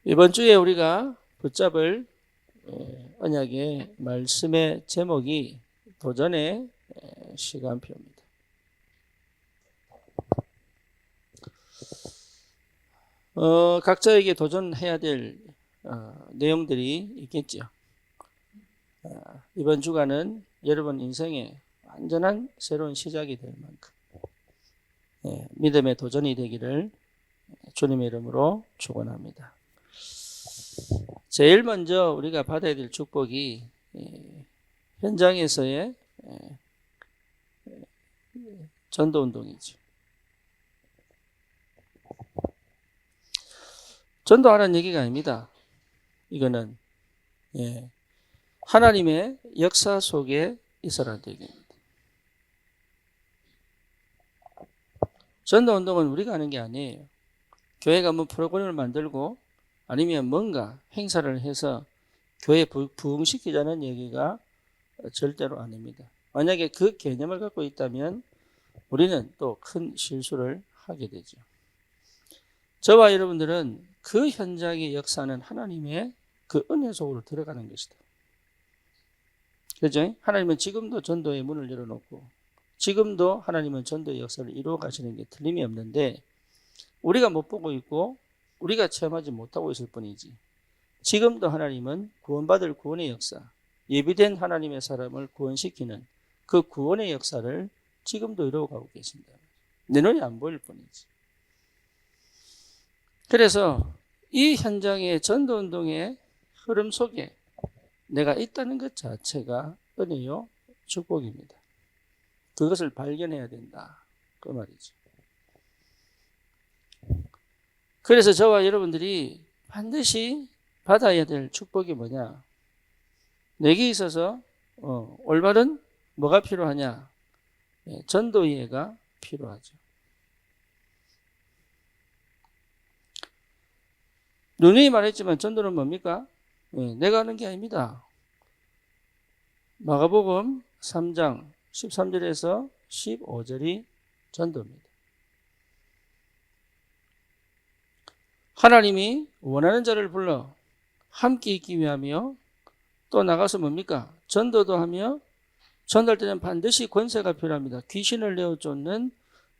이번 주에 우리가 붙잡을 언약의 말씀의 제목이 도전의 시간표입니다. 각자에게 도전해야 될 내용들이 있겠죠. 이번 주간은 여러분 인생의 완전한 새로운 시작이 될 만큼 믿음의 도전이 되기를 주님의 이름으로 축원합니다. 제일 먼저 우리가 받아야 될 축복이 현장에서의 전도운동이죠. 전도하라는 얘기가 아닙니다. 이거는 하나님의 역사 속에 있어라는 얘기입니다. 전도운동은 우리가 하는 게 아니에요. 교회가 뭐 프로그램을 만들고 아니면 뭔가 행사를 해서 교회 부흥시키자는 얘기가 절대로 아닙니다. 만약에 그 개념을 갖고 있다면 우리는 또 큰 실수를 하게 되죠. 저와 여러분들은 그 현장의 역사는 하나님의 그 은혜 속으로 들어가는 것이다. 그죠? 하나님은 지금도 전도의 문을 열어놓고 지금도 하나님은 전도의 역사를 이루어 가시는 게 틀림이 없는데 우리가 못 보고 있고 우리가 체험하지 못하고 있을 뿐이지 지금도 하나님은 구원받을 구원의 역사, 예비된 하나님의 사람을 구원시키는 그 구원의 역사를 지금도 이루어가고 계신다. 내 눈이 안 보일 뿐이지. 그래서 이 현장의 전도운동의 흐름 속에 내가 있다는 것 자체가 은혜요 축복입니다. 그것을 발견해야 된다. 그 말이죠. 그래서 저와 여러분들이 반드시 받아야 될 축복이 뭐냐? 내게 있어서 올바른 뭐가 필요하냐? 전도이해가 필요하죠. 누누이 말했지만 전도는 뭡니까? 내가 하는 게 아닙니다. 마가복음 3장 13절에서 15절이 전도입니다. 하나님이 원하는 자를 불러 함께 있기 위하며 또 나가서 뭡니까? 전도도 하며 전도할 때는 반드시 권세가 필요합니다. 귀신을 내어 쫓는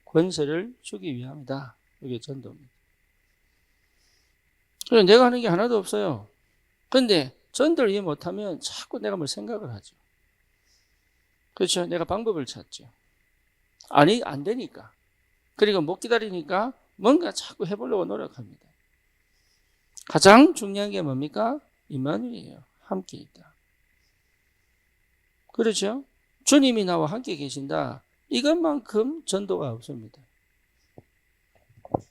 권세를 주기 위함이다. 이게 전도입니다. 그래서 내가 하는 게 하나도 없어요. 그런데 전도를 이해 못하면 자꾸 내가 뭘 생각을 하죠. 그렇죠? 내가 방법을 찾죠. 아니, 안 되니까. 그리고 못 기다리니까 뭔가 자꾸 해보려고 노력합니다. 가장 중요한 게 뭡니까? 임마누엘이에요. 함께 있다. 그렇죠? 주님이 나와 함께 계신다. 이것만큼 전도가 없습니다.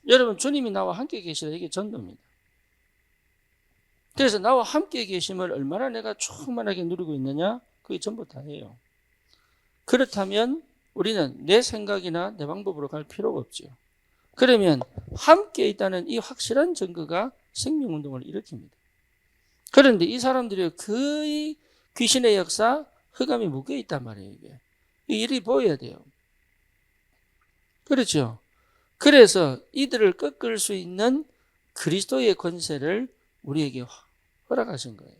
여러분, 주님이 나와 함께 계시다. 이게 전도입니다. 그래서 나와 함께 계심을 얼마나 내가 충만하게 누리고 있느냐? 그게 전부 다예요. 그렇다면 우리는 내 생각이나 내 방법으로 갈 필요가 없죠. 그러면 함께 있다는 이 확실한 증거가 생명운동을 일으킵니다. 그런데 이 사람들이 거의 귀신의 역사, 흑암이 묶여 있단 말이에요. 이게. 이 일이 보여야 돼요. 그렇죠? 그래서 이들을 꺾을 수 있는 그리스도의 권세를 우리에게 허락하신 거예요.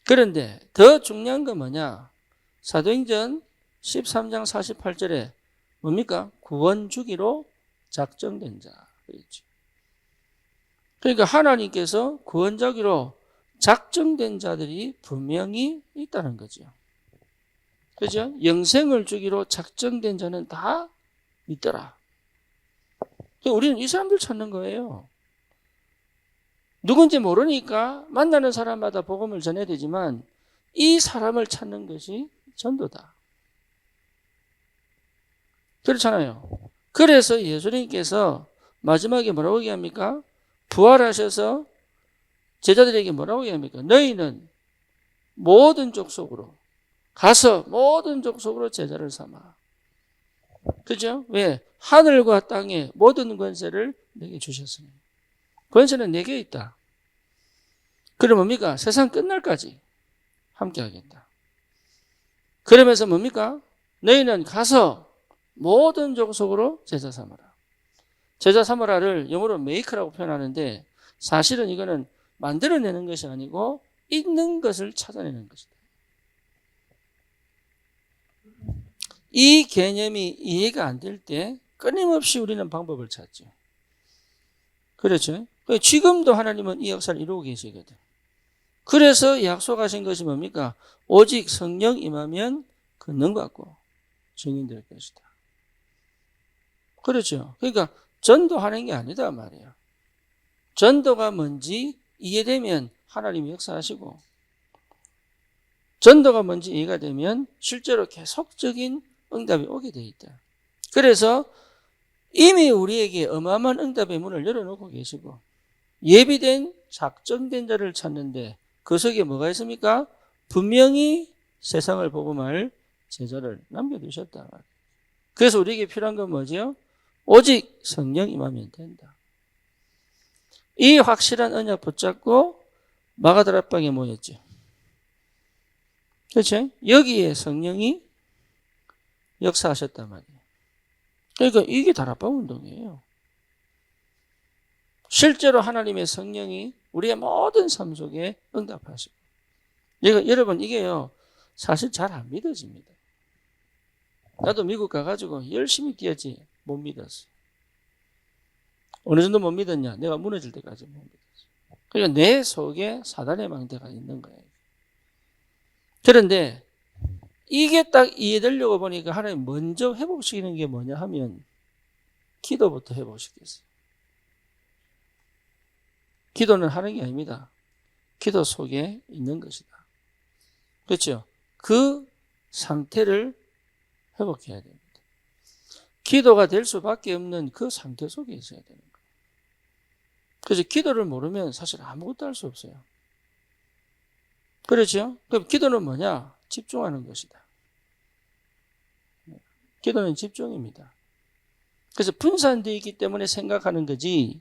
그런데 더 중요한 건 뭐냐? 사도행전 13장 48절에 뭡니까? 구원 주기로 작정된 자. 그렇죠. 그러니까 하나님께서 구원자기로 작정된 자들이 분명히 있다는 거죠. 그죠? 영생을 주기로 작정된 자는 다 있더라. 우리는 이 사람들 찾는 거예요. 누군지 모르니까 만나는 사람마다 복음을 전해야 되지만 이 사람을 찾는 것이 전도다. 그렇잖아요. 그래서 예수님께서 마지막에 뭐라고 얘기합니까? 부활하셔서 제자들에게 뭐라고 얘기합니까? 너희는 모든 족속으로 가서 모든 족속으로 제자를 삼아. 그죠? 왜? 하늘과 땅의 모든 권세를 내게 주셨으니. 권세는 내게 있다. 그럼 뭡니까? 세상 끝날까지 함께 하겠다. 그러면서 뭡니까? 너희는 가서 모든 족속으로 제자 삼아라. 제자 삼아라를 영어로 make라고 표현하는데 사실은 이거는 만들어내는 것이 아니고 있는 것을 찾아내는 것이다. 이 개념이 이해가 안 될 때 끊임없이 우리는 방법을 찾죠. 그렇죠? 지금도 하나님은 이 역사를 이루고 계시거든. 그래서 약속하신 것이 뭡니까? 오직 성령 임하면 권능 받고 증인될 것이다. 그렇죠? 그러니까 전도하는 게 아니다 말이에요. 전도가 뭔지 이해되면 하나님이 역사하시고, 전도가 뭔지 이해가 되면 실제로 계속적인 응답이 오게 돼 있다. 그래서 이미 우리에게 어마어마한 응답의 문을 열어놓고 계시고, 예비된 작정된 자를 찾는데 그 속에 뭐가 있습니까? 분명히 세상을 복음할 제자를 남겨두셨다. 그래서 우리에게 필요한 건 뭐죠? 오직 성령 임하면 된다. 이 확실한 언약 붙잡고 마가다락방에 모였죠. 그렇죠? 여기에 성령이 역사하셨단 말이에요. 그러니까 이게 다락방 운동이에요. 실제로 하나님의 성령이 우리의 모든 삶 속에 응답하시고. 여러분 이게요 사실 잘 안 믿어집니다. 나도 미국 가가지고 열심히 뛰었지 못 믿었어. 어느 정도 못 믿었냐? 내가 무너질 때까지 못 믿었어. 그러니까 내 속에 사단의 망대가 있는 거예요. 그런데 이게 딱 이해되려고 보니까 하나님 먼저 회복시키는 게 뭐냐 하면 기도부터 회복시켰어요. 기도는 하는 게 아닙니다. 기도 속에 있는 것이다. 그렇죠? 그 상태를 회복해야 됩니다. 기도가 될 수밖에 없는 그 상태 속에 있어야 되는 거예요. 그래서 기도를 모르면 사실 아무것도 할 수 없어요. 그렇죠? 그럼 기도는 뭐냐? 집중하는 것이다. 기도는 집중입니다. 그래서 분산되어 있기 때문에 생각하는 거지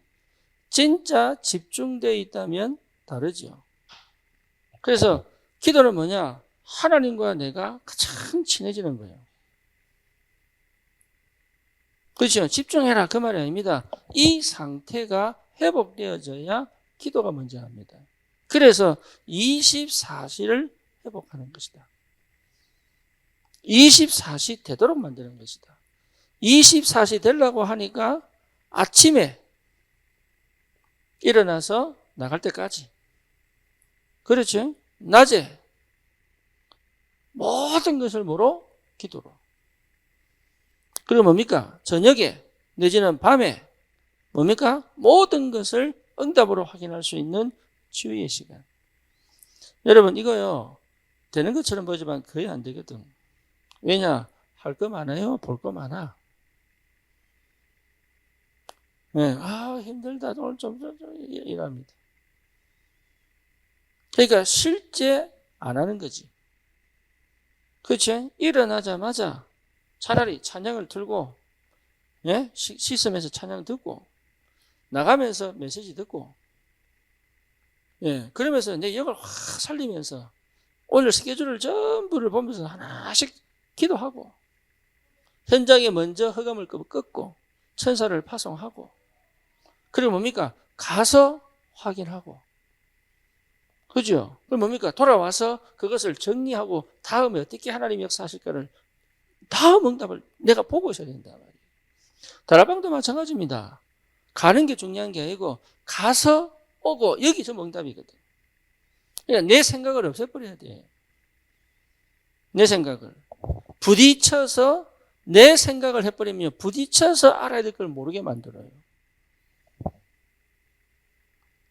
진짜 집중되어 있다면 다르죠. 그래서 기도는 뭐냐? 하나님과 내가 가장 친해지는 거예요. 그렇죠? 집중해라 그 말이 아닙니다. 이 상태가 회복되어져야 기도가 먼저 합니다. 그래서 24시를 회복하는 것이다. 24시 되도록 만드는 것이다. 24시 되려고 하니까 아침에 일어나서 나갈 때까지. 그렇죠? 낮에 모든 것을 뭐로? 기도로. 그리고 뭡니까? 저녁에 내지는 밤에 뭡니까? 모든 것을 응답으로 확인할 수 있는 치유의 시간. 여러분 이거요 되는 것처럼 보지만 거의 안 되거든. 왜냐? 할 거 많아요? 볼 거 많아. 네. 힘들다. 오늘 좀 이랍니다. 그러니까 실제 안 하는 거지. 그렇지? 일어나자마자 차라리 찬양을 틀고, 예? 씻으면서 찬양 듣고, 나가면서 메시지 듣고, 예. 그러면서 내 영을 확 살리면서 오늘 스케줄을 전부를 보면서 하나씩 기도하고, 현장에 먼저 흑암을 끊고, 천사를 파송하고, 그리고 뭡니까? 가서 확인하고. 그죠? 그럼 뭡니까? 돌아와서 그것을 정리하고 다음에 어떻게 하나님이 역사하실까를 다음 응답을 내가 보고 있어야 된다 말이에요. 다락방도 마찬가지입니다. 가는 게 중요한 게 아니고 가서 오고 여기 전부 응답이거든. 그러니까 내 생각을 없애버려야 돼. 내 생각을. 부딪혀서 내 생각을 해버리면 부딪혀서 알아야 될 걸 모르게 만들어요.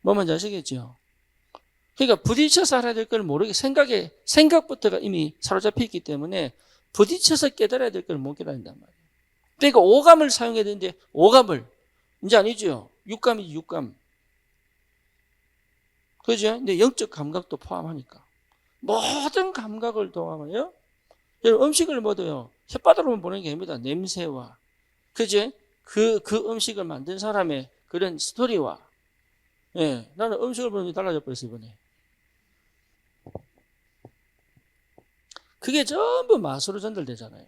뭐 뭔지 아시겠죠? 그러니까 부딪혀서 알아야 될 걸 모르게 생각부터가 이미 사로잡혀 있기 때문에 부딪혀서 깨달아야 될 걸 못 깨달는단 말이에요. 그러니까 오감을 사용해야 되는데 오감을 이제 아니죠. 육감이지 육감. 그죠? 근데 영적 감각도 포함하니까 모든 감각을 동하면요. 여러분 음식을 먹어요. 혓바닥으로만 보는 게 아닙니다. 냄새와 그죠? 그 음식을 만든 사람의 그런 스토리와 예, 나는 음식을 보는 게 달라져 버렸어 이번에. 그게 전부 맛으로 전달되잖아요.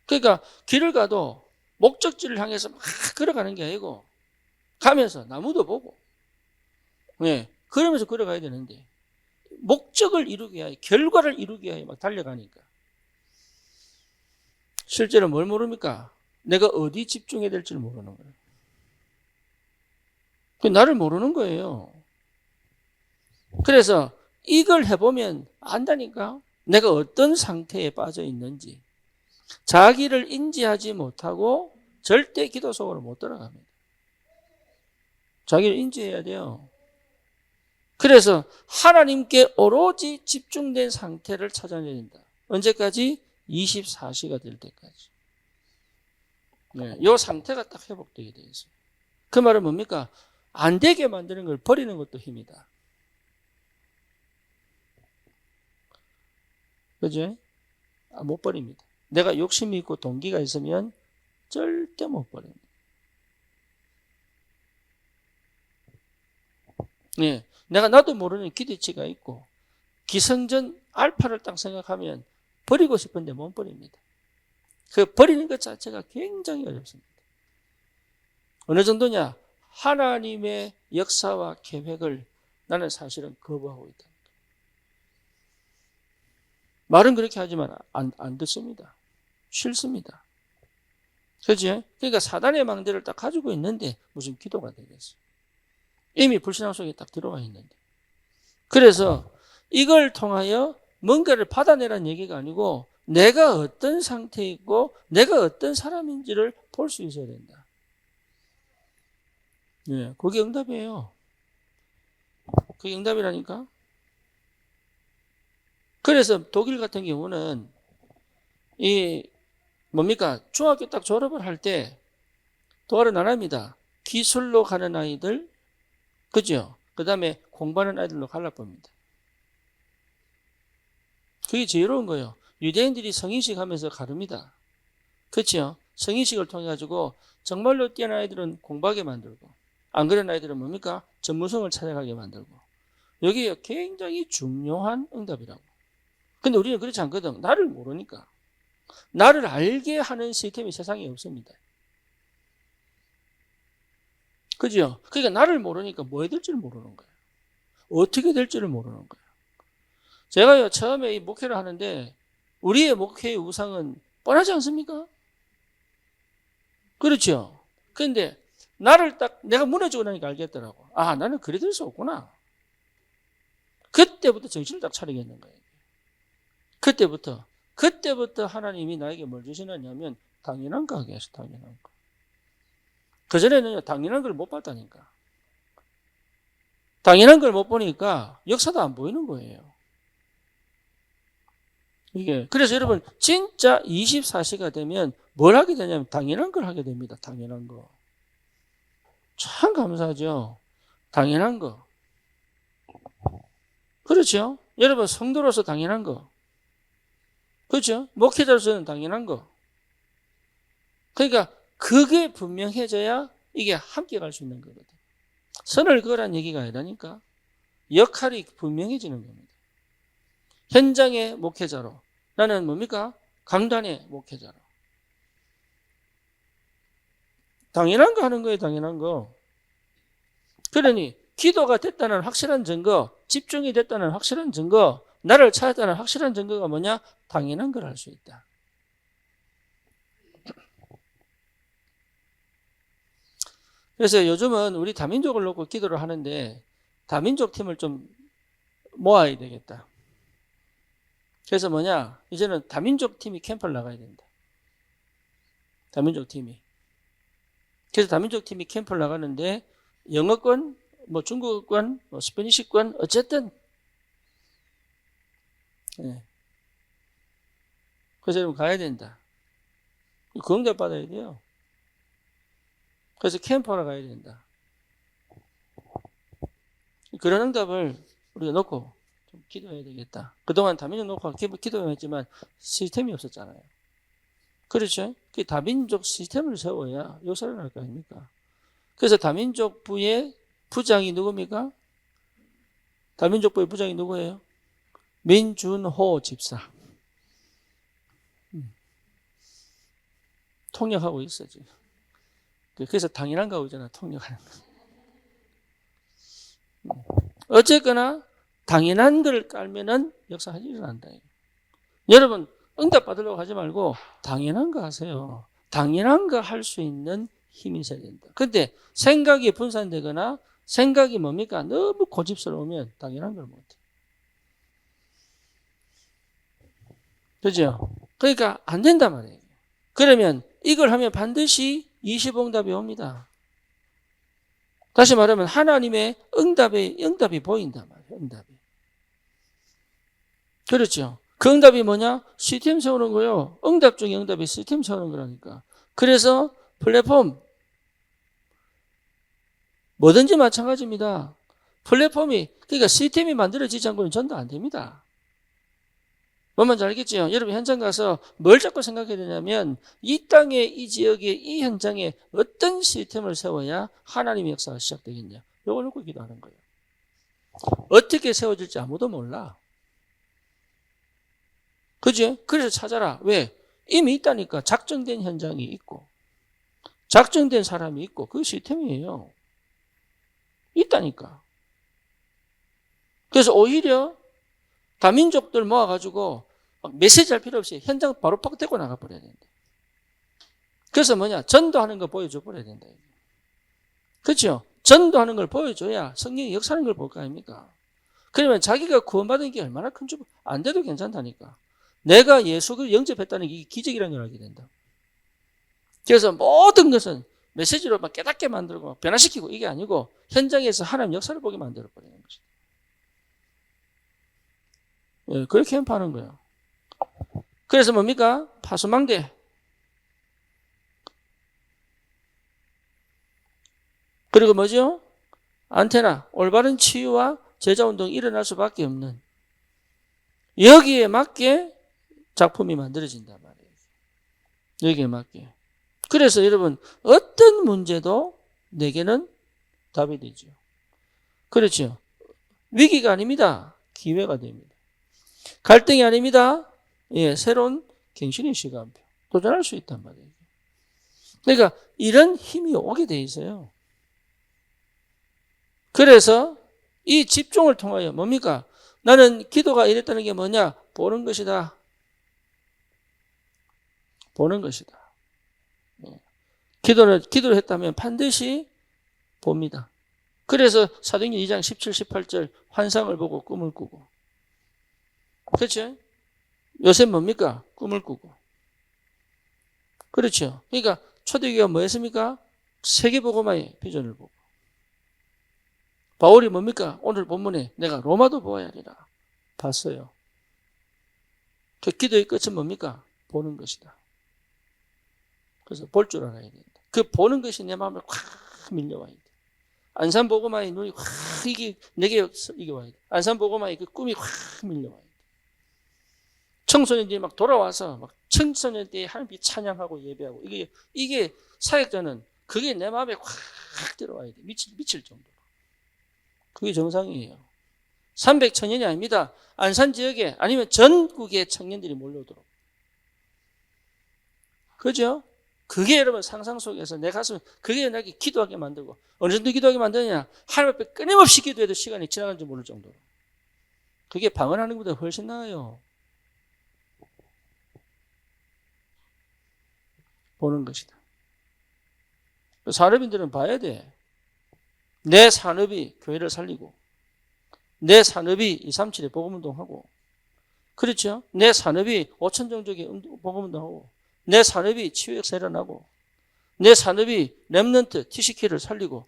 그러니까 길을 가도 목적지를 향해서 막 걸어가는 게 아니고 가면서 나무도 보고, 네, 그러면서 걸어가야 되는데 목적을 이루기 위하여, 결과를 이루기 위하여 막 달려가니까 실제로 뭘 모릅니까? 내가 어디 집중해야 될지를 모르는 거예요. 나를 모르는 거예요. 그래서 이걸 해보면 안다니까? 내가 어떤 상태에 빠져 있는지. 자기를 인지하지 못하고 절대 기도 속으로 못 들어갑니다. 자기를 인지해야 돼요. 그래서 하나님께 오로지 집중된 상태를 찾아내야 된다. 언제까지? 24시가 될 때까지. 네, 이 상태가 딱 회복되게 되어 있어요. 그 말은 뭡니까? 안 되게 만드는 걸 버리는 것도 힘이다. 그죠? 못 버립니다. 내가 욕심이 있고 동기가 있으면 절대 못 버립니다. 네, 내가 나도 모르는 기대치가 있고 기성전 알파를 딱 생각하면 버리고 싶은데 못 버립니다. 그 버리는 것 자체가 굉장히 어렵습니다. 어느 정도냐? 하나님의 역사와 계획을 나는 사실은 거부하고 있다. 말은 그렇게 하지만 안 듣습니다. 싫습니다. 그렇지? 그러니까 사단의 망대를 딱 가지고 있는데 무슨 기도가 되겠어? 이미 불신앙 속에 딱 들어와 있는데. 그래서 이걸 통하여 뭔가를 받아내라는 얘기가 아니고 내가 어떤 상태에 있고 내가 어떤 사람인지를 볼 수 있어야 된다. 네, 그게 응답이에요. 그게 응답이라니까. 그래서 독일 같은 경우는 이 뭡니까? 중학교 딱 졸업을 할 때 도알은 안 합니다. 기술로 가는 아이들, 그죠? 그 다음에 공부하는 아이들로 갈라봅니다. 그게 지혜로운 거예요. 유대인들이 성인식 하면서 가릅니다. 그렇죠? 성인식을 통해 가지고 정말로 뛰어난 아이들은 공부하게 만들고 안 그런 아이들은 뭡니까? 전문성을 찾아가게 만들고 여기에 굉장히 중요한 응답이라고. 근데 우리는 그렇지 않거든. 나를 모르니까. 나를 알게 하는 시스템이 세상에 없습니다. 그죠? 그러니까 나를 모르니까 뭐 해야 될지를 모르는 거예요. 어떻게 될지를 모르는 거예요. 제가요, 처음에 이 목회를 하는데 우리의 목회의 우상은 뻔하지 않습니까? 그렇죠? 근데 나를 딱 내가 무너지고 나니까 알겠더라고. 아, 나는 그래 될 수 없구나. 그때부터 정신을 딱 차리겠는 거예요. 그때부터 하나님이 나에게 뭘 주시느냐면 당연한 거 하게 하셔, 당연한 거. 그전에는 당연한 걸 못 봤다니까. 당연한 걸 못 보니까 역사도 안 보이는 거예요. 이게. 그래서 여러분, 진짜 24시가 되면 뭘 하게 되냐면 당연한 걸 하게 됩니다. 당연한 거. 참 감사하죠. 당연한 거. 그렇죠? 여러분, 성도로서 당연한 거. 그렇죠? 목회자로서는 당연한 거. 그러니까 그게 분명해져야 이게 함께 갈 수 있는 거거든. 선을 그으란 얘기가 아니라니까. 역할이 분명해지는 겁니다. 현장의 목회자로. 나는 뭡니까? 강단의 목회자로. 당연한 거 하는 거예요, 당연한 거. 그러니 기도가 됐다는 확실한 증거, 집중이 됐다는 확실한 증거, 나를 찾았다는 확실한 증거가 뭐냐? 당연한 걸 할 수 있다. 그래서 요즘은 우리 다민족을 놓고 기도를 하는데 다민족 팀을 좀 모아야 되겠다. 그래서 뭐냐? 이제는 다민족 팀이 캠프를 나가야 된다. 다민족 팀이. 그래서 다민족 팀이 캠프를 나가는데 영어권, 뭐 중국어권, 뭐 스페니시권 어쨌든 네. 그래서 여러분 가야 된다. 그 응답 받아야 돼요. 그래서 캠프하러 가야 된다. 그런 응답을 우리가 놓고 좀 기도해야 되겠다. 그동안 다민족 놓고 기도했지만 시스템이 없었잖아요. 그렇죠? 그 다민족 시스템을 세워야 역사를 할 거 아닙니까? 그래서 다민족부의 부장이 누굽니까? 다민족부의 부장이 누구예요? 민준호 집사. 통역하고 있어, 지금. 그래서 당연한 거 오잖아, 통역하는 거. 어쨌거나 당연한 걸 깔면은 역사가 일어난다. 여러분 응답 받으려고 하지 말고 당연한 거 하세요. 당연한 거 할 수 있는 힘이 있어야 된다. 근데 생각이 분산되거나 생각이 뭡니까? 너무 고집스러우면 당연한 걸 못해. 그죠? 그러니까 안 된단 말이에요. 그러면 이걸 하면 반드시 20응답이 옵니다. 다시 말하면 하나님의 응답이 보인단 말이에요. 응답이. 그렇죠. 그 응답이 뭐냐? 시스템 세우는 거요. 응답 중에 응답이 시스템 세우는 거라니까. 그래서 플랫폼 뭐든지 마찬가지입니다. 플랫폼이 그러니까 시스템이 만들어지지 않고는 전도 안 됩니다. 뭔 말인지 알겠죠? 여러분 현장 가서 뭘 자꾸 생각해야 되냐면 이 땅에 이 지역에 이 현장에 어떤 시스템을 세워야 하나님의 역사가 시작되겠냐. 이걸 놓고 기도하는 거예요. 어떻게 세워질지 아무도 몰라. 그죠? 그래서 찾아라. 왜? 이미 있다니까. 작정된 현장이 있고 작정된 사람이 있고 그 시스템이에요. 있다니까. 그래서 오히려 다민족들 모아가지고 메시지 할 필요 없이 현장 바로 팍 데리고 나가버려야 된다. 그래서 뭐냐? 전도하는 거 보여줘 버려야 된다. 그렇죠? 전도하는 걸 보여줘야 성령이 역사하는 걸 볼 거 아닙니까? 그러면 자기가 구원받은 게 얼마나 큰 줄 안 돼도 괜찮다니까. 내가 예수를 영접했다는 게 기적이라는 걸 알게 된다. 그래서 모든 것은 메시지로 막 깨닫게 만들고 변화시키고 이게 아니고 현장에서 하나님 역사를 보게 만들어버리는 것이다. 예, 그렇게 캠프하는 거예요. 그래서 뭡니까? 파수망대. 그리고 뭐죠? 안테나. 올바른 치유와 제자운동이 일어날 수밖에 없는 여기에 맞게 작품이 만들어진단 말이에요. 여기에 맞게. 그래서 여러분 어떤 문제도 내게는 답이 되죠. 그렇죠. 위기가 아닙니다. 기회가 됩니다. 갈등이 아닙니다. 예, 새로운 갱신의 시간표. 도전할 수 있단 말이에요. 그러니까 이런 힘이 오게 돼 있어요. 그래서 이 집중을 통하여 뭡니까? 나는 기도가 이랬다는 게 뭐냐? 보는 것이다. 보는 것이다. 기도를 했다면 반드시 봅니다. 그래서 사도행전 2장 17, 18절 환상을 보고 꿈을 꾸고. 그렇죠? 요새 뭡니까? 꿈을 꾸고. 그렇죠? 그러니까 초대교회가 뭐 했습니까? 세계복음화의 비전을 보고. 바울이 뭡니까? 오늘 본문에 내가 로마도 보아야 하리라. 봤어요. 그 기도의 끝은 뭡니까? 보는 것이다. 그래서 볼 줄 알아야 된다. 그 보는 것이 내 마음에 확 밀려와야 돼. 안산복음화의 눈이 확 내게 이게 와야 돼. 안산복음화의 그 꿈이 확 밀려와야 돼. 청소년들이 막 돌아와서 막 청소년들이 하나님 찬양하고 예배하고 이게 사역자는 그게 내 마음에 확 들어와야 돼. 미칠 정도로. 그게 정상이에요. 300청년이 아닙니다. 안산 지역에 아니면 전국의 청년들이 몰려오도록. 그죠? 그게 여러분 상상 속에서 내 가슴 그게 나게 기도하게 만들고 어느 정도 기도하게 만드냐? 하나님 앞에 끊임없이 기도해도 시간이 지나간지 모를 정도로. 그게 방언하는 것보다 훨씬 나아요. 보는 것이다. 산업인들은 봐야 돼. 내 산업이 교회를 살리고 내 산업이 237에 복음운동하고 그렇죠? 내 산업이 5천정족의 복음운동하고 내 산업이 치유역사 일어나고 내 산업이 렘넌트 TCK를 살리고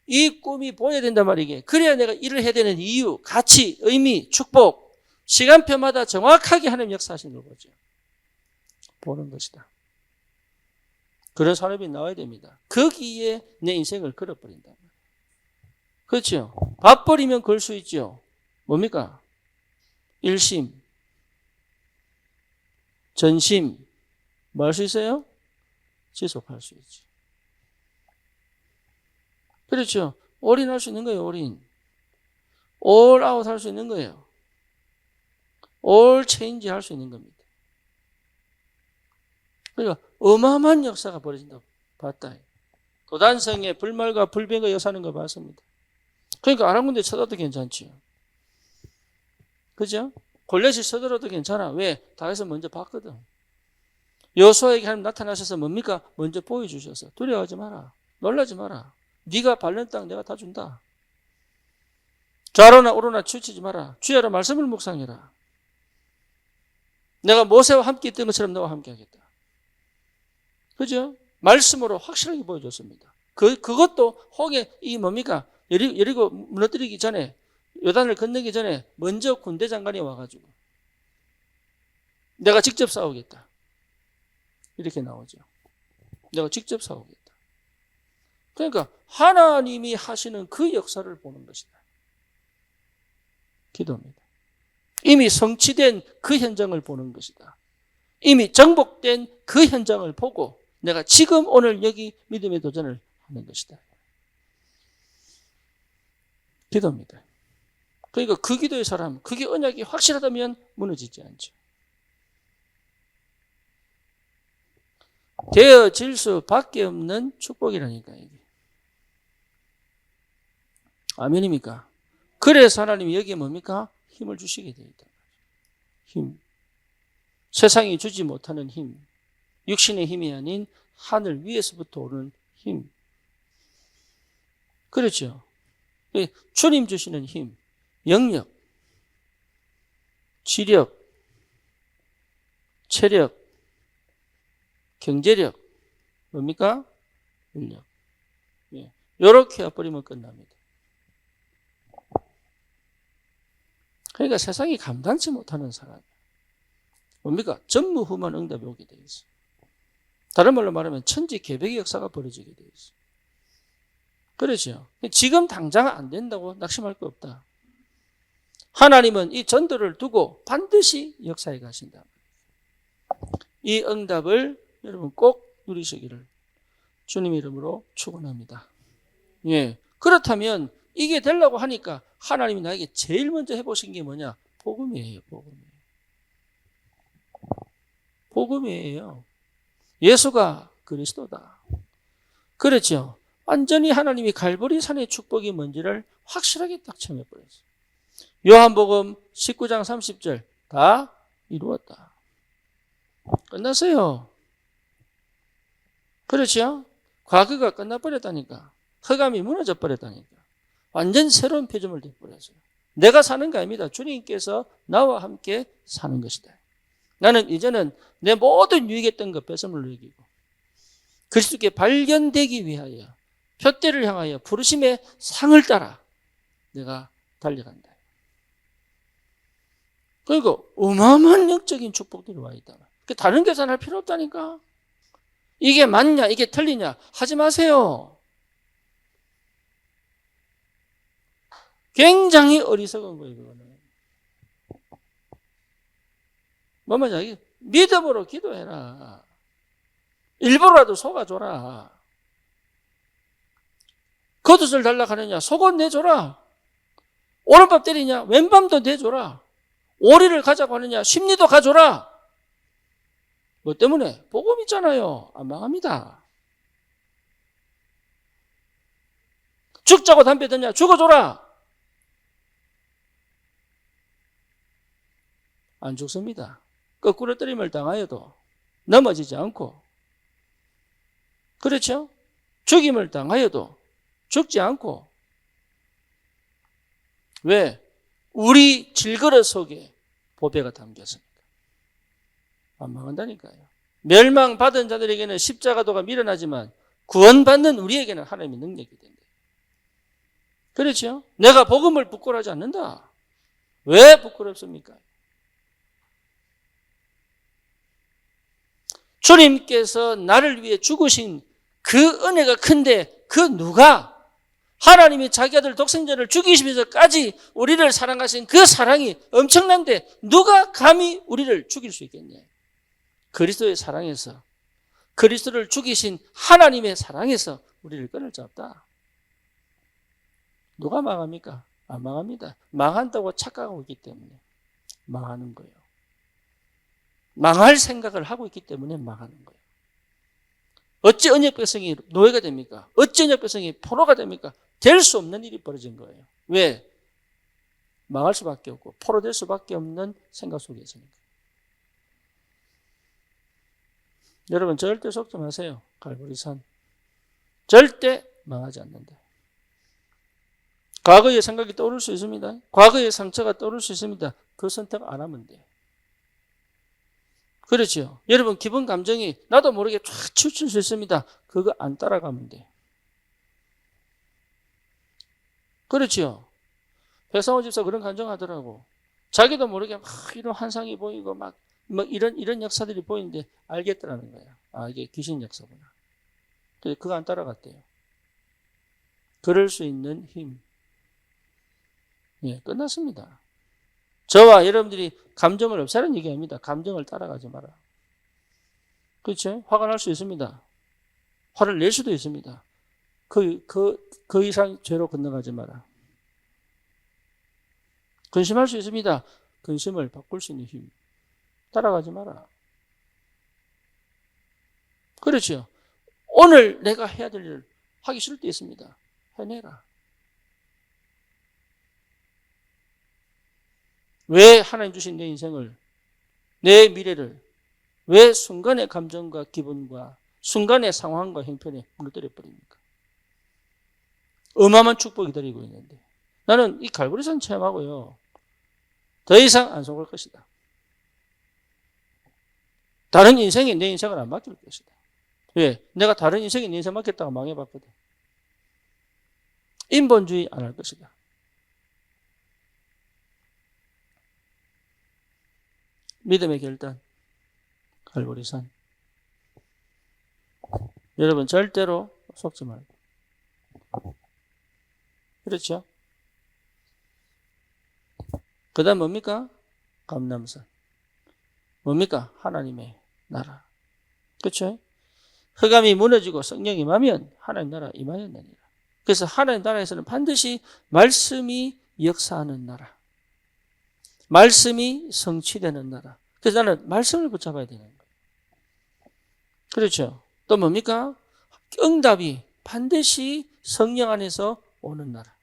이 꿈이 보여야 된단 말이에요. 그래야 내가 일을 해야 되는 이유, 가치, 의미, 축복 시간표마다 정확하게 하나님 역사하시는 걸 보죠. 보는 것이다. 그런 산업이 나와야 됩니다. 거기에 내 인생을 걸어버린다. 그렇죠? 밥 버리면 걸 수 있죠. 뭡니까? 일심, 전심, 뭐 할 수 있어요? 지속할 수 있죠. 그렇죠? 올인할 수 있는 거예요, 올인. 올아웃 할 수 있는 거예요. 올 체인지 할 수 있는 겁니다. 그러니까 어마어마한 역사가 벌어진다고 봤다. 도단성의 불말과 불병과 역사하는 거 봤습니다. 그러니까 아랑군대 쳐다도 괜찮지요. 그죠? 골렛이 쳐들어도 괜찮아. 왜? 다윗은 먼저 봤거든. 여호수아에게 하나님 나타나셔서 뭡니까? 먼저 보여주셔서 두려워하지 마라. 놀라지 마라. 네가 밟는 땅 내가 다 준다. 좌로나 우로나 치우치지 마라. 주야로 말씀을 묵상해라. 내가 모세와 함께 있던 것처럼 너와 함께 하겠다. 그죠? 말씀으로 확실하게 보여줬습니다. 그것도 혹에 이 뭡니까? 여리고 무너뜨리기 전에, 요단을 건너기 전에 먼저 군대 장관이 와가지고 내가 직접 싸우겠다. 이렇게 나오죠. 내가 직접 싸우겠다. 그러니까 하나님이 하시는 그 역사를 보는 것이다. 기도입니다. 이미 성취된 그 현장을 보는 것이다. 이미 정복된 그 현장을 보고 내가 지금 오늘 여기 믿음의 도전을 하는 것이다. 기도입니다. 그러니까 그 기도의 사람, 그게 언약이 확실하다면 무너지지 않죠. 되어질 수밖에 없는 축복이라니까 이게. 아멘입니까? 그래서 하나님이 여기에 뭡니까? 힘을 주시게 되어 있다. 힘. 세상이 주지 못하는 힘. 육신의 힘이 아닌 하늘 위에서부터 오는 힘. 그렇죠. 주님 주시는 힘, 영력, 지력, 체력, 경제력, 뭡니까? 인력. 이렇게 해버리면 끝납니다. 그러니까 세상이 감당치 못하는 사람. 뭡니까? 전무후무한 응답이 오게 되어 있어요. 다른 말로 말하면 천지개벽의 역사가 벌어지게 되어 있어요. 그렇죠. 지금 당장 안 된다고 낙심할 거 없다. 하나님은 이 전도를 두고 반드시 역사에 가신다. 이 응답을 여러분 꼭 누리시기를 주님 이름으로 축원합니다. 예. 그렇다면 이게 되려고 하니까 하나님이 나에게 제일 먼저 해보신 게 뭐냐? 복음이에요. 복음이에요. 예수가 그리스도다. 그렇죠. 완전히 하나님이 갈보리 산의 축복이 뭔지를 확실하게 딱 체험해버렸어요. 요한복음 19장 30절 다 이루었다. 끝났어요. 그렇죠? 과거가 끝나버렸다니까. 허감이 무너져버렸다니까. 완전 새로운 표점을 둬버렸어요. 내가 사는 게 아닙니다. 주님께서 나와 함께 사는 것이다. 나는 이제는 내 모든 유익했던 것 뺏음을 누리고 그리스도께 발견되기 위하여 표대를 향하여 부르심의 상을 따라 내가 달려간다. 그리고 어마어마한 영적인 축복들이 와 있다. 다른 계산할 필요 없다니까. 이게 맞냐, 이게 틀리냐 하지 마세요. 굉장히 어리석은 거예요, 그거는. 뭐만 자기 믿음으로 기도해라. 일부러라도 속아줘라. 겉옷을 달라고 하느냐, 속옷 내줘라. 오른밤 때리냐, 왼밤도 내줘라. 오리를 가자고 하느냐, 심리도 가줘라. 뭐 때문에? 복음 있잖아요. 안 망합니다. 죽자고 담배 드냐, 죽어줘라. 안 죽습니다. 거꾸로 때림을 당하여도 넘어지지 않고, 그렇죠? 죽임을 당하여도 죽지 않고, 왜? 우리 질그릇 속에 보배가 담겼습니다. 안 망한다니까요. 멸망받은 자들에게는 십자가도가 미련하지만 구원받는 우리에게는 하나님의 능력이 된다. 그렇죠? 내가 복음을 부끄러워하지 않는다. 왜 부끄럽습니까? 주님께서 나를 위해 죽으신 그 은혜가 큰데 그 누가 하나님이 자기 아들 독생자를 죽이시면서까지 우리를 사랑하신 그 사랑이 엄청난데 누가 감히 우리를 죽일 수 있겠냐? 그리스도의 사랑에서, 그리스도를 죽이신 하나님의 사랑에서 우리를 끊을 수 없다. 누가 망합니까? 안 망합니다. 망한다고 착각하고 있기 때문에 망하는 거예요. 망할 생각을 하고 있기 때문에 망하는 거예요. 어찌 언약 백성이 노예가 됩니까? 어찌 언약 백성이 포로가 됩니까? 될 수 없는 일이 벌어진 거예요. 왜? 망할 수밖에 없고 포로될 수밖에 없는 생각 속에 있으니까. 여러분 절대 속지 마세요. 갈보리산. 절대 망하지 않는다. 과거의 생각이 떠오를 수 있습니다. 과거의 상처가 떠오를 수 있습니다. 그 선택 안 하면 돼요. 그렇죠. 여러분 기분 감정이 나도 모르게 쫙 치우칠 수 있습니다. 그거 안 따라가면 돼요. 그렇죠. 배상호 집사 그런 감정하더라고. 자기도 모르게 막 이런 환상이 보이고 막 이런 역사들이 보이는데 알겠더라는 거야. 아, 이게 귀신 역사구나. 근데 그거 안 따라갔대요. 그럴 수 있는 힘. 예, 끝났습니다. 저와 여러분들이 감정을 없애라는 얘기합니다. 감정을 따라가지 마라. 그렇죠? 화가 날 수 있습니다. 화를 낼 수도 있습니다. 그 이상 죄로 건너가지 마라. 근심할 수 있습니다. 근심을 바꿀 수 있는 힘. 따라가지 마라. 그렇죠. 오늘 내가 해야 될 일을 하기 싫을 때 있습니다. 해내라. 왜 하나님 주신 내 인생을, 내 미래를, 왜 순간의 감정과 기분과 순간의 상황과 형편에 무너뜨려 버립니까? 어마어마한 축복이 기다리고 있는데 나는 이 갈보리산 체험하고요. 더 이상 안 속을 것이다. 다른 인생에 내 인생을 안 맡길 것이다. 왜? 내가 다른 인생에 내 인생 맡겼다가 망해봤거든. 인본주의 안 할 것이다. 믿음의 결단, 갈보리산. 여러분 절대로 속지 말고. 그렇죠? 그 다음 뭡니까? 감람산. 뭡니까? 하나님의 나라. 그렇죠? 흑암이 무너지고 성령이 임하면 하나님 나라 임하였느니라. 그래서 하나님 나라에서는 반드시 말씀이 역사하는 나라. 말씀이 성취되는 나라. 그래서 나는 말씀을 붙잡아야 되는 거예요. 그렇죠? 또 뭡니까? 응답이 반드시 성령 안에서 오는 나라.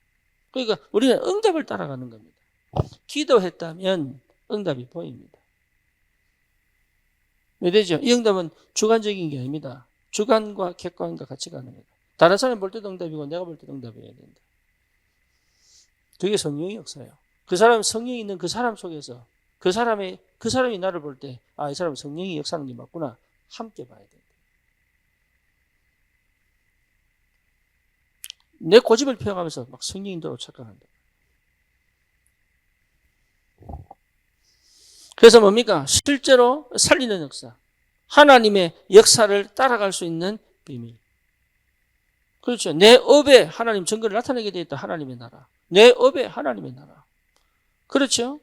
그러니까 우리는 응답을 따라가는 겁니다. 기도했다면 응답이 보입니다. 왜 되죠? 이 응답은 주관적인 게 아닙니다. 주관과 객관과 같이 가는 거예요. 다른 사람 볼 때도 응답이고 내가 볼 때도 응답이어야 된다. 그게 성령의 역사예요. 그 사람 성령이 있는 그 사람 속에서 그 사람이 나를 볼 때 아, 이 사람은 성령이 역사하는 게 맞구나. 함께 봐야 된다. 내 고집을 펴가면서 막 성령인도로 착각한다. 그래서 뭡니까? 실제로 살리는 역사. 하나님의 역사를 따라갈 수 있는 비밀. 그렇죠. 내 업에 하나님 증거를 나타내게 되어 있다. 하나님의 나라. 내 업에 하나님의 나라. 그렇죠.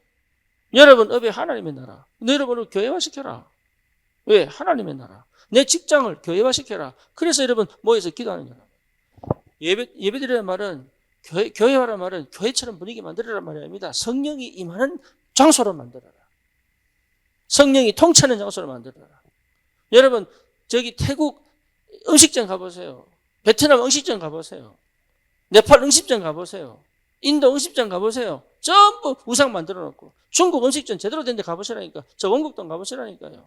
여러분 업에 하나님의 나라. 여러분을 교회화시켜라. 왜? 하나님의 나라. 내 직장을 교회화시켜라. 그래서 여러분 모여서 기도하는 거라. 예배드리는 말은 교회화라는 말은 교회처럼 분위기 만들어라 말이 아닙니다. 성령이 임하는 장소로 만들어라. 성령이 통치하는 장소로 만들어라. 여러분 저기 태국 음식점 가보세요. 베트남 음식점 가보세요. 네팔 음식점 가보세요. 인도 음식점 가보세요. 전부 우상 만들어 놓고 중국 음식점 제대로 된 데 가보시라니까. 저 원국동 가보시라니까요.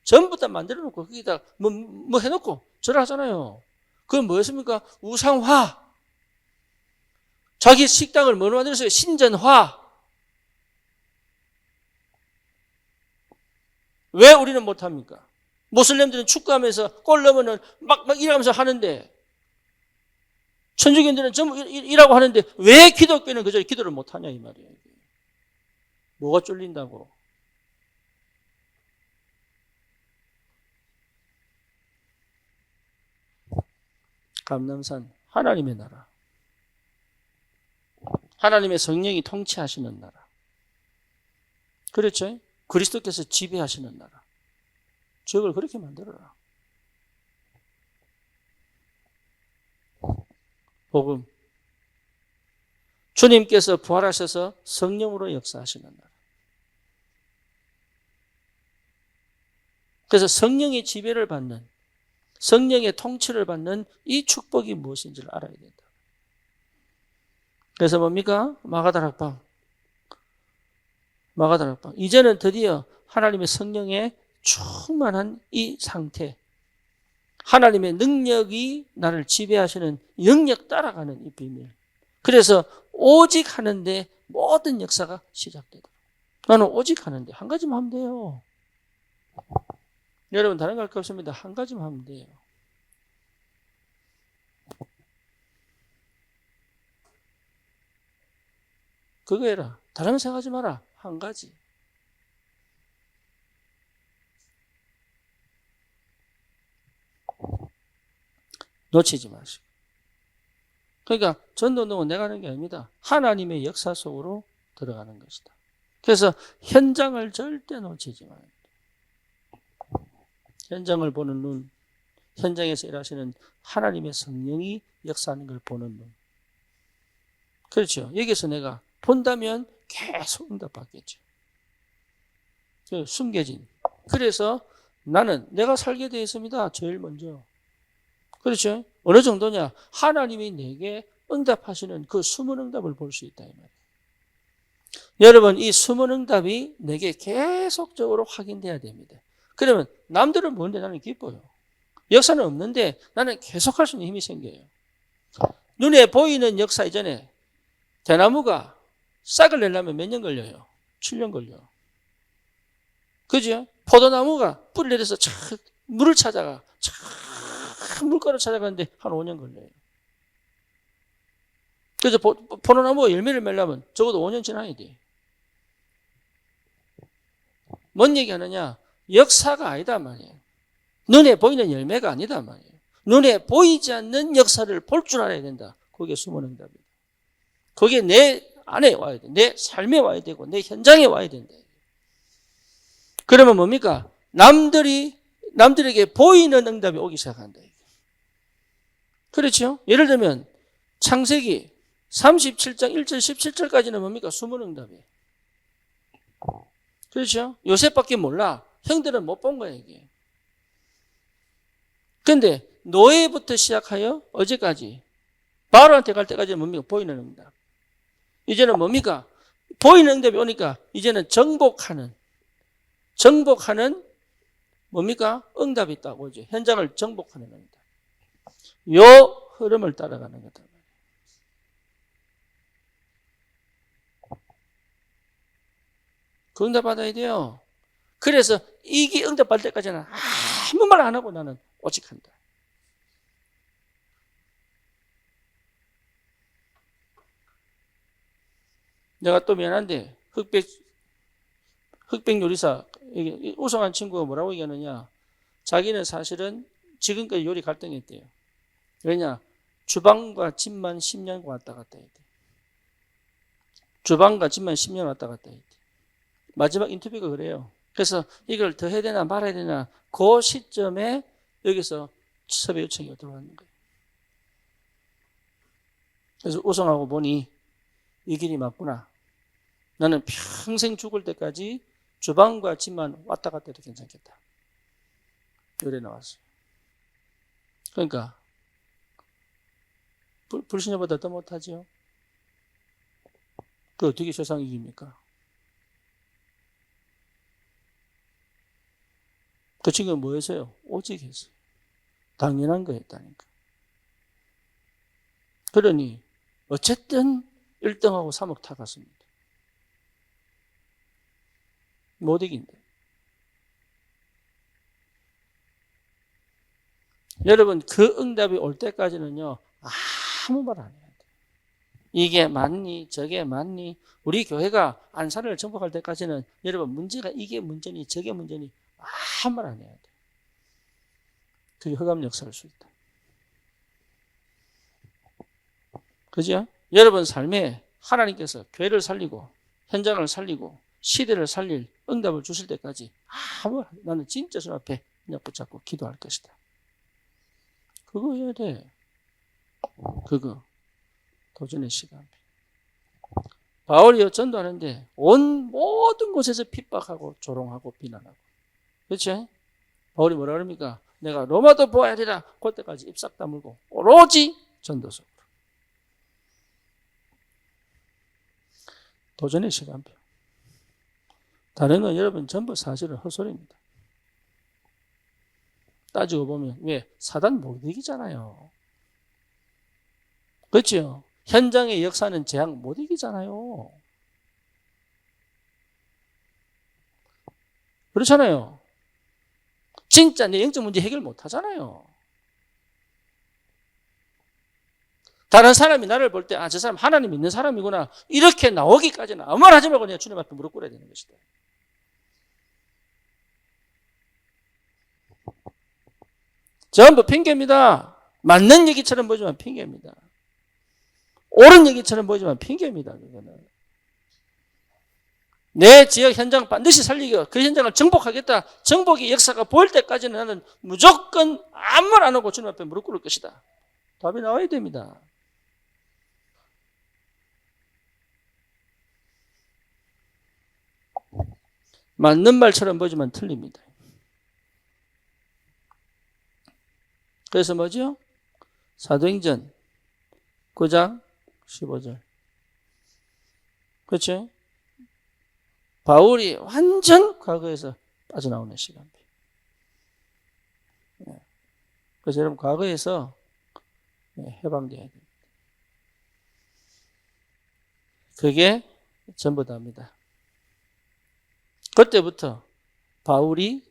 전부 다 만들어 놓고 거기다 뭐 해놓고 절을 하잖아요. 그건 뭐였습니까? 우상화. 자기 식당을 뭐로 만들었어요? 신전화. 왜 우리는 못합니까? 모슬렘들은 축구하면서 골 넣으면 막 일하면서 하는데 천주교인들은 전부 일하고 하는데 왜 기독교는 그저 기도를 못하냐 이 말이에요. 뭐가 쫄린다고. 감람산 하나님의 나라. 하나님의 성령이 통치하시는 나라. 그렇죠? 그리스도께서 지배하시는 나라. 저걸 그렇게 만들어라. 복음. 주님께서 부활하셔서 성령으로 역사하시는 나라. 그래서 성령의 지배를 받는, 성령의 통치를 받는 이 축복이 무엇인지를 알아야 된다. 그래서 뭡니까? 마가다락방. 이제는 드디어 하나님의 성령의 충만한 이 상태, 하나님의 능력이 나를 지배하시는 영역 따라가는 이 비밀. 그래서 오직 하는데 모든 역사가 시작되더라. 나는 오직 하는데 한 가지만 하면 돼요. 여러분 다른 거 할 거 없습니다. 한 가지만 하면 돼요. 그거 해라. 다른 거 생각하지 마라. 한 가지. 놓치지 마시고. 그러니까 전도는 내가 하는 게 아닙니다. 하나님의 역사 속으로 들어가는 것이다. 그래서 현장을 절대 놓치지 마라. 현장을 보는 눈, 현장에서 일하시는 하나님의 성령이 역사하는 걸 보는 눈. 그렇죠. 여기서 내가 본다면 계속 응답받겠죠. 숨겨진. 그래서 나는 내가 살게 되어 있습니다. 제일 먼저. 그렇죠. 어느 정도냐. 하나님이 내게 응답하시는 그 숨은 응답을 볼 수 있다. 이 말이에요. 여러분 이 숨은 응답이 내게 계속적으로 확인돼야 됩니다. 그러면 남들은 뭔데 나는 기뻐요. 역사는 없는데 나는 계속할 수 있는 힘이 생겨요. 눈에 보이는 역사 이전에 대나무가 싹을 내려면 몇 년 걸려요? 7년 걸려. 그죠? 포도나무가 뿌리를 내려서 물을 찾아가 물가를 찾아가는데 한 5년 걸려요. 그래서 포도나무가 열매를 맺려면 적어도 5년 지나야 돼. 뭔 얘기하느냐? 역사가 아니다 말이에요. 눈에 보이는 열매가 아니다 말이에요. 눈에 보이지 않는 역사를 볼 줄 알아야 된다. 그게 숨은 응답이다. 그게 내 안에 와야 돼. 내 삶에 와야 되고 내 현장에 와야 된다. 그러면 뭡니까? 남들에게 보이는 응답이 오기 시작한다. 그렇죠? 예를 들면 창세기 37장 1절 17절까지는 뭡니까? 숨은 응답이에요. 그렇죠? 요셉밖에 몰라. 형들은 못 본 거야 이게. 그런데 노예부터 시작하여 어제까지 바로한테 갈 때까지는 뭡니까? 보이는 응답. 이제는 뭡니까? 보이는 응답이 오니까 이제는 정복하는 뭡니까? 응답이 있다고 이제 현장을 정복하는 응답. 요 흐름을 따라가는 거다. 그 응답 받아야 돼요. 그래서 이게 응답 받을 때까지는 아무 말 안 하고 나는 오직 한다. 내가 또 미안한데 흑백 요리사 우승한 친구가 뭐라고 얘기하느냐? 자기는 사실은 지금까지 요리 갈등했대요. 왜냐? 주방과 집만 10년 왔다 갔다 했대. 주방과 집만 10년 왔다 갔다 했대. 마지막 인터뷰가 그래요. 그래서 이걸 더 해야 되나 말아야 되나 그 시점에 여기서 섭외 요청이 들어왔는 거예요. 그래서 우승하고 보니 이 길이 맞구나. 나는 평생 죽을 때까지 주방과 집만 왔다 갔다 해도 괜찮겠다. 요래 나왔어요. 그러니까 불신자보다 더 못하지요. 그 어떻게 세상 이깁니까? 그 친구는 뭐 했어요? 오직 했어요. 당연한 거 했다니까. 그러니 어쨌든 1등하고 3억 타갔습니다. 못 이긴다. 여러분 그 응답이 올 때까지는요 아무 말 안 해야 돼. 이게 맞니 저게 맞니. 우리 교회가 안산을 정복할 때까지는 여러분 문제가 이게 문제니 저게 문제니 아무 말 안 해야 돼. 그게 흑암 역사일 수 있다. 그죠? 여러분 삶에 하나님께서 교회를 살리고 현장을 살리고 시대를 살릴 응답을 주실 때까지 나는 진짜 주 앞에 그냥 붙잡고 기도할 것이다. 그거 해야 돼. 그거 도전의 시간. 바울이 전도하는데 온 모든 곳에서 핍박하고 조롱하고 비난하고. 그렇지? 바울이 뭐라 그럽니까? 내가 로마도 보아야 되라. 그때까지 입싹 다물고 오로지 전도서. 도전의 시간표. 다른 건 여러분 전부 사실은 헛소리입니다. 따지고 보면 왜? 사단 못 이기잖아요. 그렇죠? 현장의 역사는 재앙 못 이기잖아요. 그렇잖아요. 진짜 내 영적 문제 해결 못 하잖아요. 다른 사람이 나를 볼 때, 아, 저 사람 하나님 믿는 사람이구나. 이렇게 나오기까지는 아무 말 하지 말고 내가 주님 앞에 무릎 꿇어야 되는 것이다. 전부 핑계입니다. 맞는 얘기처럼 보이지만 핑계입니다. 옳은 얘기처럼 보이지만 핑계입니다. 그거는. 내 지역 현장 반드시 살리고 그 현장을 정복하겠다. 정복의 역사가 보일 때까지는 나는 무조건 아무 말 안 하고 주님 앞에 무릎 꿇을 것이다. 답이 나와야 됩니다. 맞는 말처럼 보이지만 틀립니다. 그래서 뭐죠? 사도행전 9장 15절. 그렇죠? 바울이 완전 과거에서 빠져나오는 시간표. 그래서 여러분 과거에서 해방돼야 됩니다. 그게 전부 다입니다. 그때부터 바울이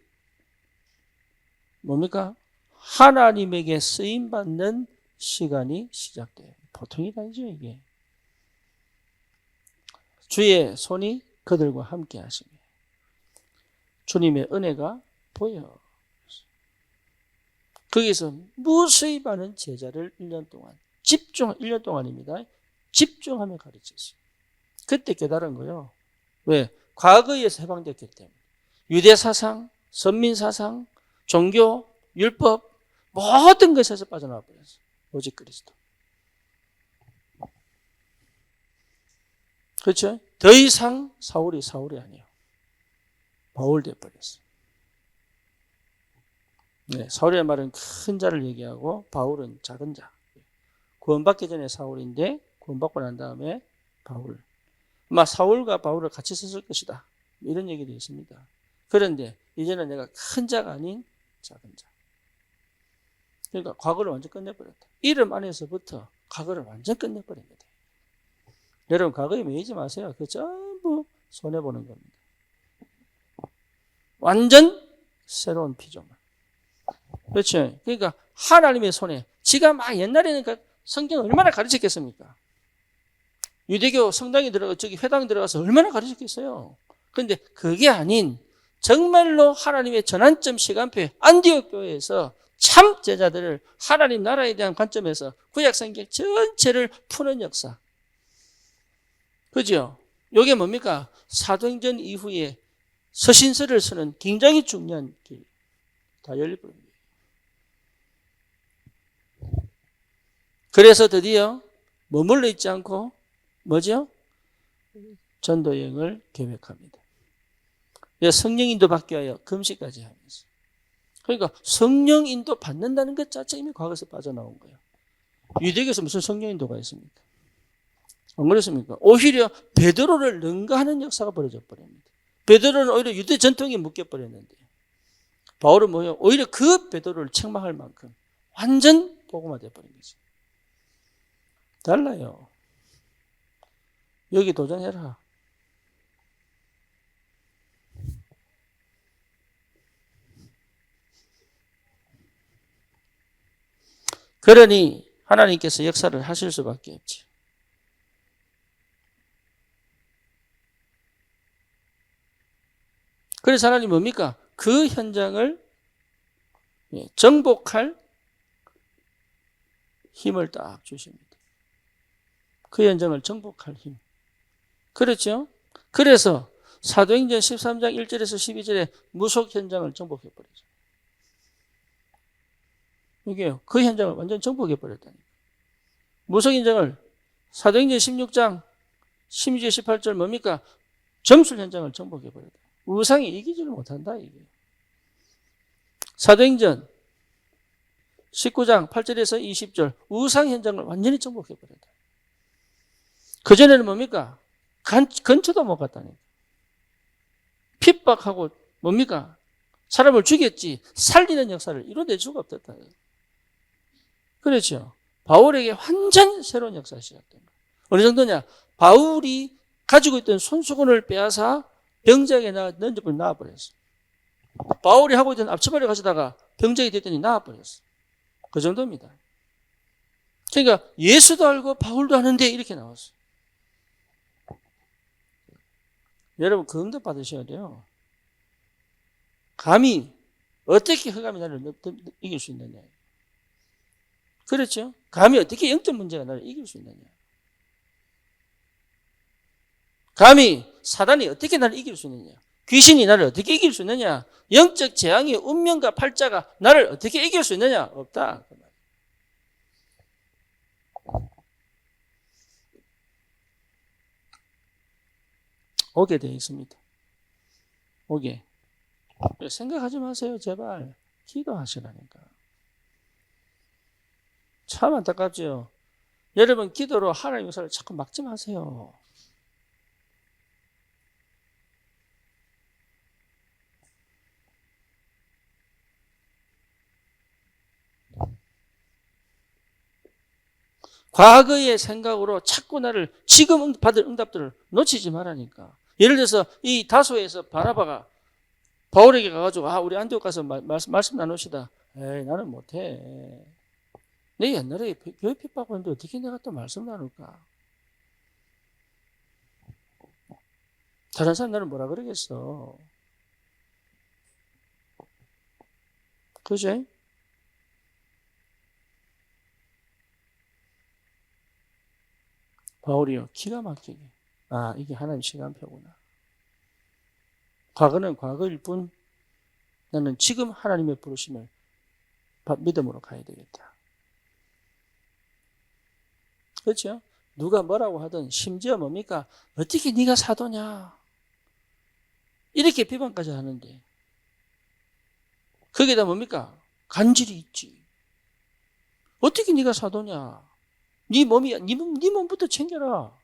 뭡니까? 하나님에게 쓰임받는 시간이 시작돼요. 보통이 아니죠, 이게. 주의 손이 그들과 함께 하시며 주님의 은혜가 보여. 거기서 무수히 많은 제자를 1년 동안 1년 동안입니다. 집중하며 가르쳤어요. 그때 깨달은 거예요. 왜? 과거에서 해방됐기 때문에. 유대 사상, 선민 사상, 종교, 율법 모든 것에서 빠져나와 버렸어요. 오직 그리스도. 그렇죠? 더 이상 사울이 아니에요. 바울 되어버렸어요. 네, 사울의 말은 큰 자를 얘기하고 바울은 작은 자. 구원받기 전에 사울인데 구원받고 난 다음에 바울. 아마 사울과 바울을 같이 썼을 것이다. 이런 얘기도 있습니다. 그런데 이제는 내가 큰 자가 아닌 작은 자. 그러니까 과거를 완전 끝내버렸다. 이름 안에서부터 과거를 완전 끝내버립니다. 여러분 과거에 매이지 마세요. 그거 전부 손해보는 겁니다. 완전 새로운 피조물. 그렇죠. 그러니까 하나님의 손에 지가 막 옛날에는 성경 얼마나 가르쳤겠습니까? 유대교 성당에 저기 회당 들어가서 얼마나 가르쳤겠어요. 그런데 그게 아닌 정말로 하나님의 전환점 시간표에 안디옥 교회에서 참 제자들을 하나님 나라에 대한 관점에서 구약 성경 전체를 푸는 역사. 그죠? 이게 뭡니까? 사도행전 이후에 서신서를 쓰는 굉장히 중요한 길. 다 열려버립니다. 그래서 드디어 머물러 있지 않고 뭐죠? 전도 여행을 계획합니다. 성령 인도 받기 위하여 금식까지 하면서. 그러니까 성령 인도 받는다는 것 자체 이미 과거에서 빠져나온 거예요. 유대교에서 무슨 성령 인도가 있습니까? 안 그렇습니까? 오히려 베드로를 능가하는 역사가 벌어져 버립니다. 베드로는 오히려 유대 전통에 묶여버렸는데 바울은 뭐예요? 오히려 그 베드로를 책망할 만큼 완전 복음화되어 버린 거죠. 달라요. 여기 도전해라. 그러니 하나님께서 역사를 하실 수밖에 없지. 그래서 하나님 뭡니까? 그 현장을 정복할 힘을 딱 주십니다. 그 현장을 정복할 힘. 그렇죠? 그래서 사도행전 13장 1절에서 12절에 무속 현장을 정복해버리죠. 이게요. 그 현장을 완전 정복해버렸다니까. 무속 현장을 사도행전 16장 12절 18절 뭡니까? 점술 현장을 정복해버렸다. 우상이 이기지를 못한다 이게. 사도행전 19장 8절에서 20절 우상 현장을 완전히 정복해버렸다. 그전에는 뭡니까? 근처도 못 갔다니까. 핍박하고 뭡니까? 사람을 죽였지 살리는 역사를 이뤄낼 수가 없었다. 그렇죠. 바울에게 완전 새로운 역사가 시작된 거예요. 어느 정도냐? 바울이 가지고 있던 손수건을 빼앗아 병자에게 던져버려 나와버렸어. 바울이 하고 있던 앞치마를 가져다가 병자에게 됐더니 나와버렸어. 그 정도입니다. 그러니까 예수도 알고 바울도 아는데 이렇게 나왔어. 여러분 그 응답 받으셔야 돼요. 감히 어떻게 흑암이 나를 이길 수 있느냐. 그렇죠? 감히 어떻게 영적 문제가 나를 이길 수 있느냐. 감히 사단이 어떻게 나를 이길 수 있느냐. 귀신이 나를 어떻게 이길 수 있느냐. 영적 재앙의 운명과 팔자가 나를 어떻게 이길 수 있느냐. 없다. 오게 되어 있습니다. 오게. 생각하지 마세요. 제발. 기도하시라니까. 참 안타깝죠. 여러분 기도로 하나님의 역사를 자꾸 막지 마세요. 과거의 생각으로 자꾸 나를 지금 받을 응답들을 놓치지 말라니까. 예를 들어서 이 다소에서 바나바가 바울에게 가가지고 우리 안디옥 가서 말씀 나누시다. 에이 나는 못해. 내 옛날에 교회 핍박하고 했는데 어떻게 내가 또 말씀 나눌까? 다른 사람 나는 뭐라 그러겠어. 그죠? 바울이요 기가 막히게 이게 하나님 시간표구나. 과거는 과거일 뿐 나는 지금 하나님의 부르심을 믿음으로 가야 되겠다. 그렇죠? 누가 뭐라고 하든 심지어 뭡니까? 어떻게 네가 사도냐? 이렇게 비판까지 하는데 거기에다 뭡니까? 간질이 있지. 어떻게 네가 사도냐? 네 몸부터 챙겨라.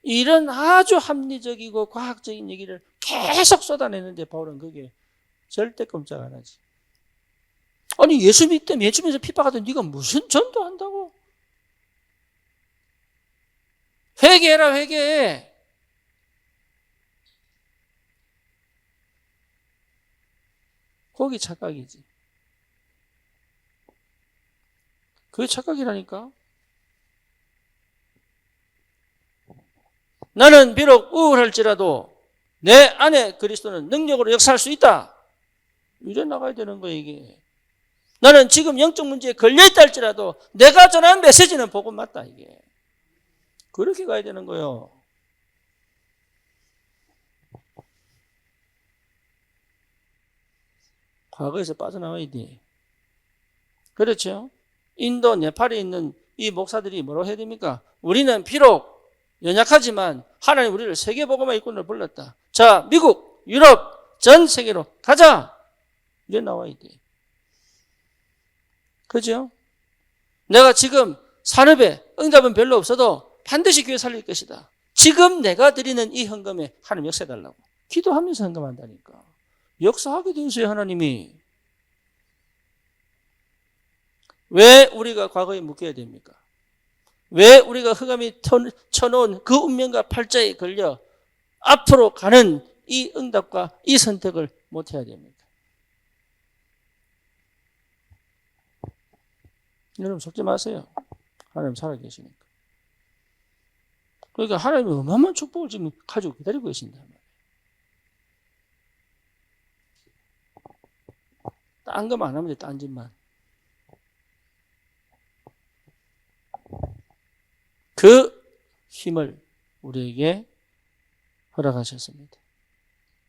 이런 아주 합리적이고 과학적인 얘기를 계속 쏟아내는데 바울은 그게 절대 꼼짝 안 하지. 아니 예수 믿으면 예수면서 핍박하던 네가 무슨 전도한다고? 회개해라 회개해. 거기 착각이지. 그게 착각이라니까. 나는 비록 우울할지라도 내 안에 그리스도는 능력으로 역사할 수 있다. 이래 나가야 되는 거야 이게. 나는 지금 영적 문제에 걸려있다 할지라도 내가 전하는 메시지는 복음 맞다 이게. 그렇게 가야 되는 거예요. 과거에서 빠져나와야 돼. 그렇죠? 인도, 네팔에 있는 이 목사들이 뭐라고 해야 됩니까? 우리는 비록 연약하지만 하나님 우리를 세계복음화 일꾼으로 불렀다. 자, 미국, 유럽, 전 세계로 가자. 이래 나와야 돼. 그죠? 내가 지금 산업에 응답은 별로 없어도 반드시 교회 살릴 것이다. 지금 내가 드리는 이 헌금에 하나님 역사해달라고. 기도하면서 헌금한다니까. 역사하게 돼 있어요, 하나님이. 왜 우리가 과거에 묶여야 됩니까? 왜 우리가 흑암이 쳐놓은 그 운명과 팔자에 걸려 앞으로 가는 이 응답과 이 선택을 못해야 됩니까? 여러분 속지 마세요. 하나님 살아계시니까. 그러니까 하나님이 어마어마한 축복을 지금 가지고 기다리고 계신다. 딴 것만 안 하면 돼, 딴 짓만. 그 힘을 우리에게 허락하셨습니다.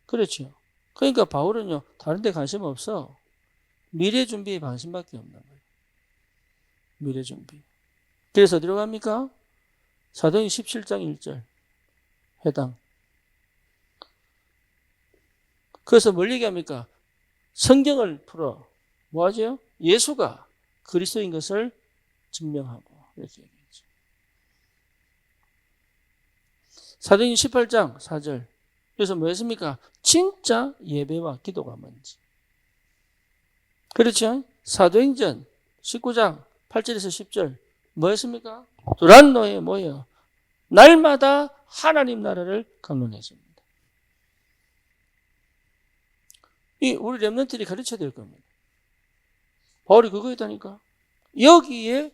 그렇죠. 그러니까 바울은요, 다른 데 관심 없어. 미래 준비에 관심밖에 없는 거예요. 미래 준비. 그래서 어디로 갑니까? 사도행 17장 1절 해당. 그래서 뭘 얘기합니까? 성경을 풀어 뭐 하죠? 예수가 그리스도인 것을 증명하고 이렇게 얘기하죠. 사도행전 18장 4절. 그래서 뭐 했습니까? 진짜 예배와 기도가 뭔지. 그렇죠? 사도행전 19장 8절에서 10절. 뭐 했습니까? 두란노에 모여 날마다 하나님 나라를 강론했습니다. 이 우리 렘넌트들이 가르쳐야 될 겁니다. 바울이 그거 했다니까. 여기에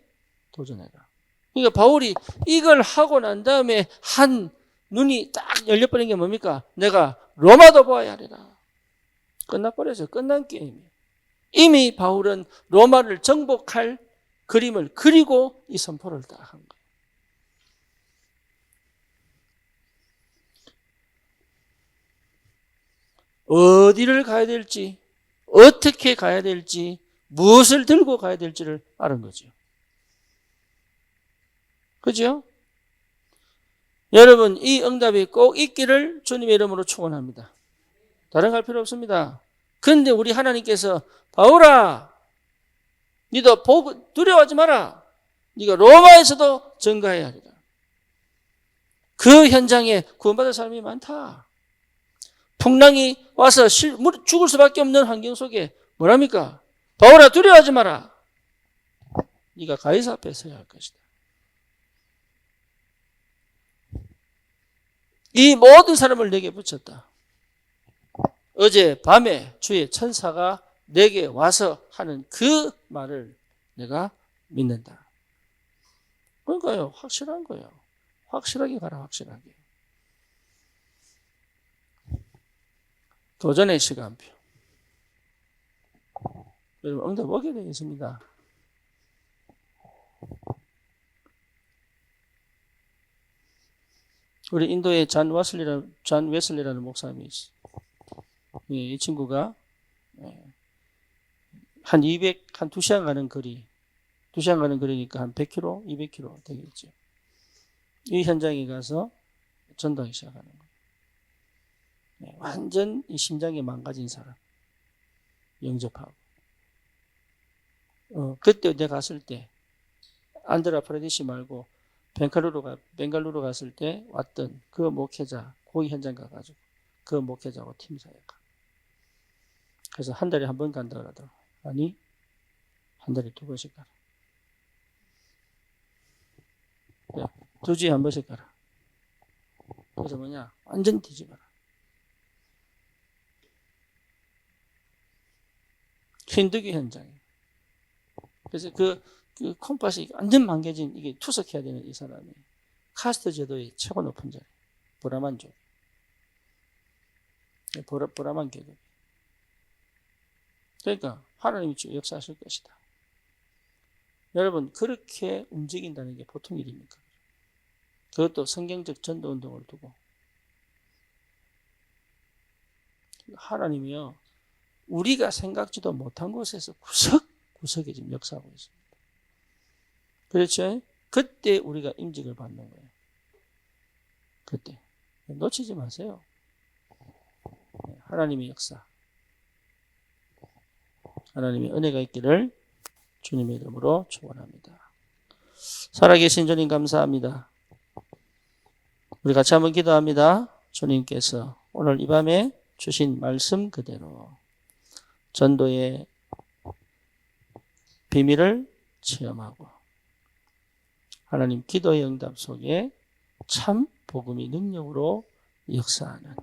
도전해라. 그러니까 바울이 이걸 하고 난 다음에 한 눈이 딱 열려버린 게 뭡니까? 내가 로마도 보아야 하리라. 끝나버렸어요. 끝난 게임이에요. 이미 바울은 로마를 정복할 그림을 그리고 이 선포를 딱 한 거예요. 어디를 가야 될지, 어떻게 가야 될지, 무엇을 들고 가야 될지를 아는 거죠. 그죠? 여러분, 이 응답이 꼭 있기를 주님의 이름으로 축원합니다. 다른 갈 필요 없습니다. 그런데 우리 하나님께서 바울아, 니도 두려워하지 마라. 네가 로마에서도 증거해야 하리라. 그 현장에 구원받을 사람이 많다. 풍랑이 와서 죽을 수밖에 없는 환경 속에 뭐랍니까? 바울아, 두려워하지 마라. 네가 가이사 앞에 서야 할 것이다. 이 모든 사람을 내게 붙였다. 어제 밤에 주의 천사가 내게 와서 하는 그 말을 내가 믿는다. 그러니까요, 확실한 거예요. 확실하게 가라, 확실하게. 도전의 시간표. 여러분, 응답 오게 되겠습니다. 우리 인도에 잔 웨슬리라는 목사님이 있어요. 이 친구가 한 2시간 가는 거리, 2시간 가는 거리니까 한 100km, 200km 되겠죠. 이 현장에 가서 전도하기 시작하는 거예요. 완전 이 심장이 망가진 사람 영접하고. 그때 내가 갔을 때 안드라 프라데시 말고 벵갈루루 갔을 때 왔던 그 목회자, 거기 현장 가가지고 그 목회자하고 팀사역하. 그래서 한 달에 한 번 간다 그러더라고. 아니, 한 달에 2번씩 가라. 그래, 2주에 한 번씩 가라. 그래서 뭐냐? 완전 뒤집어라. 힌두교 현장이에요. 그래서 그 콤파스가 완전 망개진, 이게 투석해야 되는 이 사람이 카스트 제도의 최고 높은 자리, 브라만족. 브라만 계급. 그러니까 하나님이 역사하실 것이다. 여러분, 그렇게 움직인다는 게 보통 일입니까? 그것도 성경적 전도 운동을 두고. 하나님이요, 우리가 생각지도 못한 곳에서 구석구석에 지금 역사하고 있습니다. 그렇죠? 그때 우리가 임직을 받는 거예요. 그때. 놓치지 마세요. 하나님의 역사. 하나님의 은혜가 있기를 주님의 이름으로 축원합니다. 살아계신 주님 감사합니다. 우리 같이 한번 기도합니다. 주님께서 오늘 이 밤에 주신 말씀 그대로 전도의 비밀을 체험하고 하나님 기도의 응답 속에 참 복음이 능력으로 역사하는